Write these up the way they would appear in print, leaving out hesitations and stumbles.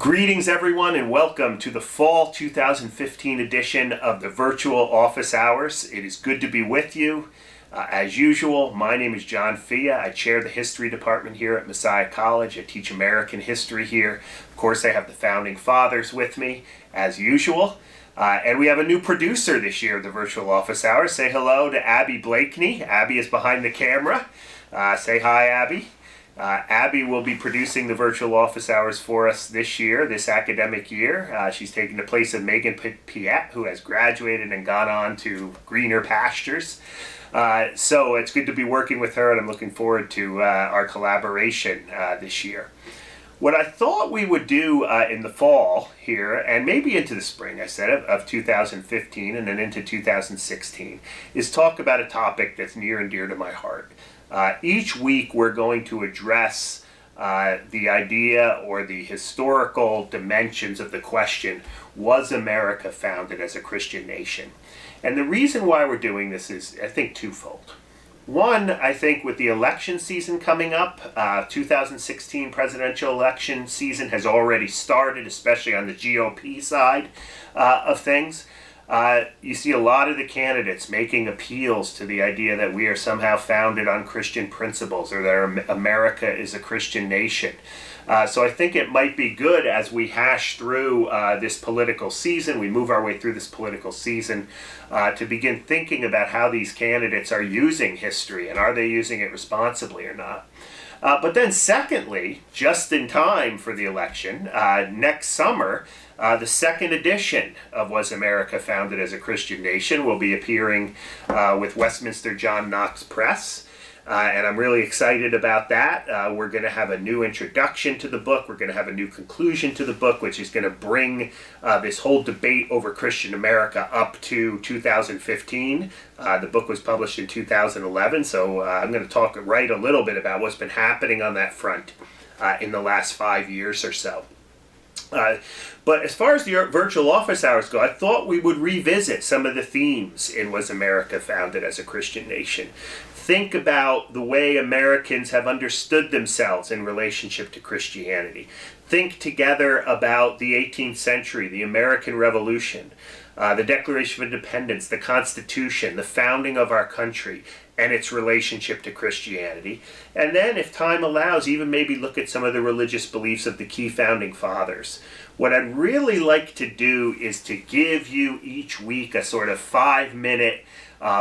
Greetings everyone and welcome to the fall 2015 edition of the Virtual Office Hours. It is good to be with you. As usual, my name is John Fia. I chair the history department here at Messiah College. I teach American history here. Of course, I have the founding fathers with me as usual. And we have a new producer this year of the Virtual Office Hours. Say hello to Abby Blakeney. Abby is behind the camera. Say hi, Abby. Abby will be producing the Virtual Office Hours for us this academic year. She's taking the place of Megan Piette, who has graduated and gone on to greener pastures. So it's good to be working with her, and I'm looking forward to our collaboration this year. What I thought we would do in the fall here, and maybe into the spring, I said, of 2015 and then into 2016, is talk about a topic that's near and dear to my heart. Each week we're going to address the idea or the historical dimensions of the question, was America founded as a Christian nation? And the reason why we're doing this is, I think, twofold. One, I think with the election season coming up, 2016 presidential election season has already started, especially on the GOP side of things. You see a lot of the candidates making appeals to the idea that we are somehow founded on Christian principles or that America is a Christian nation. So I think it might be good as we hash through this political season, we move our way through this political season, to begin thinking about how these candidates are using history and are they using it responsibly or not. But then secondly, just in time for the election, next summer, the second edition of Was America Founded as a Christian Nation will be appearing with Westminster John Knox Press. And I'm really excited about that. We're going to have a new introduction to the book. We're going to have a new conclusion to the book, which is going to bring this whole debate over Christian America up to 2015. The book was published in 2011, so I'm going to write a little bit about what's been happening on that front in the last 5 years or so. But as far as the virtual office hours go, I thought we would revisit some of the themes in Was America Founded as a Christian Nation? Think about the way Americans have understood themselves in relationship to Christianity. Think together about the 18th century, the American Revolution, the Declaration of Independence, the Constitution, the founding of our country, and its relationship to Christianity. And then, if time allows, even maybe look at some of the religious beliefs of the key founding fathers. What I'd really like to do is to give you each week a sort of 5-minute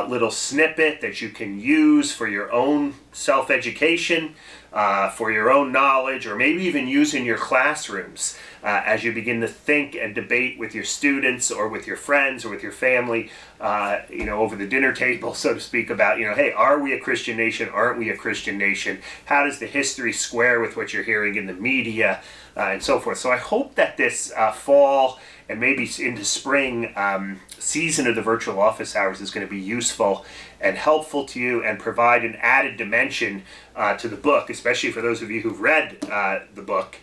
little snippet that you can use for your own self-education, for your own knowledge, or maybe even use in your classrooms as you begin to think and debate with your students or with your friends or with your family, over the dinner table, so to speak, about, hey, are we a Christian nation? Aren't we a Christian nation? How does the history square with what you're hearing in the media, and so forth? So I hope that this fall and maybe into spring season of the Virtual Office Hours is going to be useful and helpful to you and provide an added dimension to the book, especially for those of you who've read the book.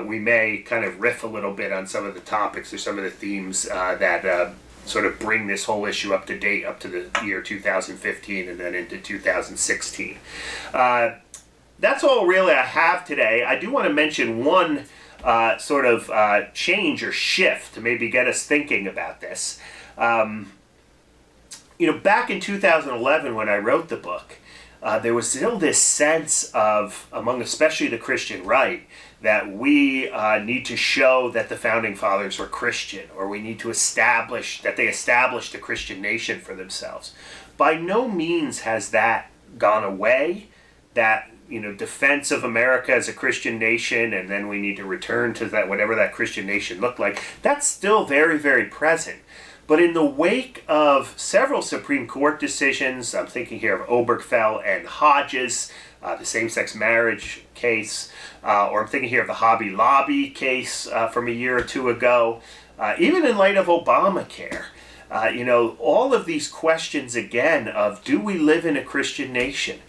We may kind of riff a little bit on some of the topics or some of the themes that sort of bring this whole issue up to date, up to the year 2015 and then into 2016. That's all really I have today. I do want to mention one sort of change or shift to maybe get us thinking about this. Back in 2011 when I wrote the book, there was still this sense of, among especially the Christian right, that we need to show that the founding fathers were Christian, or we need to establish that they established a Christian nation for themselves. By no means has that gone away, that defense of America as a Christian nation, and then we need to return to that, whatever that Christian nation looked like. That's still very, very present. But in the wake of several Supreme Court decisions, I'm thinking here of Obergefell and Hodges, the same-sex marriage case, or I'm thinking here of the Hobby Lobby case from a year or two ago, even in light of Obamacare. All of these questions again of, do we live in a Christian nation,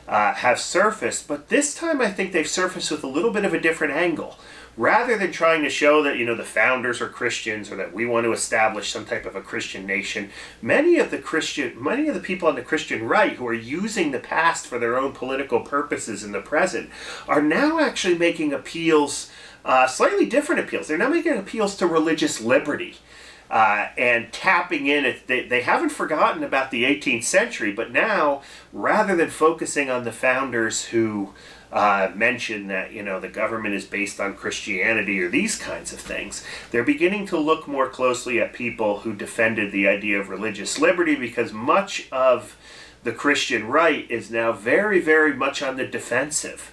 have surfaced, but this time I think they've surfaced with a little bit of a different angle. Rather than trying to show that, the founders are Christians or that we want to establish some type of a Christian nation, many of the people on the Christian right who are using the past for their own political purposes in the present are now actually making appeals slightly different appeals. They're now making appeals to religious liberty. And tapping in, they haven't forgotten about the 18th century, but now, rather than focusing on the founders who mentioned that, the government is based on Christianity or these kinds of things, they're beginning to look more closely at people who defended the idea of religious liberty, because much of the Christian right is now very, very much on the defensive.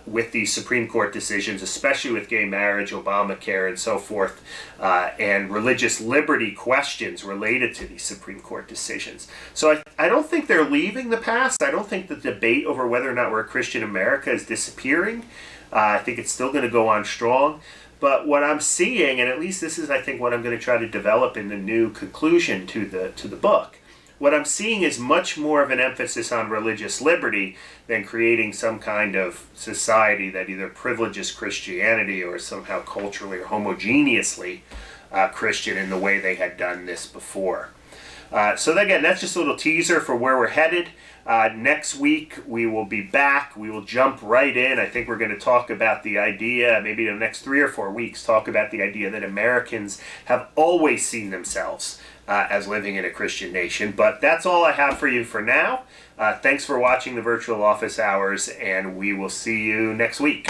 With these Supreme Court decisions, especially with gay marriage, Obamacare, and so forth, and religious liberty questions related to these Supreme Court decisions. So I don't think they're leaving the past. I don't think the debate over whether or not we're a Christian America is disappearing. I think it's still going to go on strong. But what I'm seeing, and at least this is, I think, what I'm going to try to develop in the new conclusion to the book, what I'm seeing is much more of an emphasis on religious liberty than creating some kind of society that either privileges Christianity or somehow culturally or homogeneously Christian in the way they had done this before. So again, that's just a little teaser for where we're headed. Next week, we will be back. We will jump right in. I think we're going to talk about the idea, maybe in the next 3 or 4 weeks, talk about the idea that Americans have always seen themselves as living in a Christian nation. But that's all I have for you for now. Thanks for watching the Virtual Office Hours, and we will see you next week.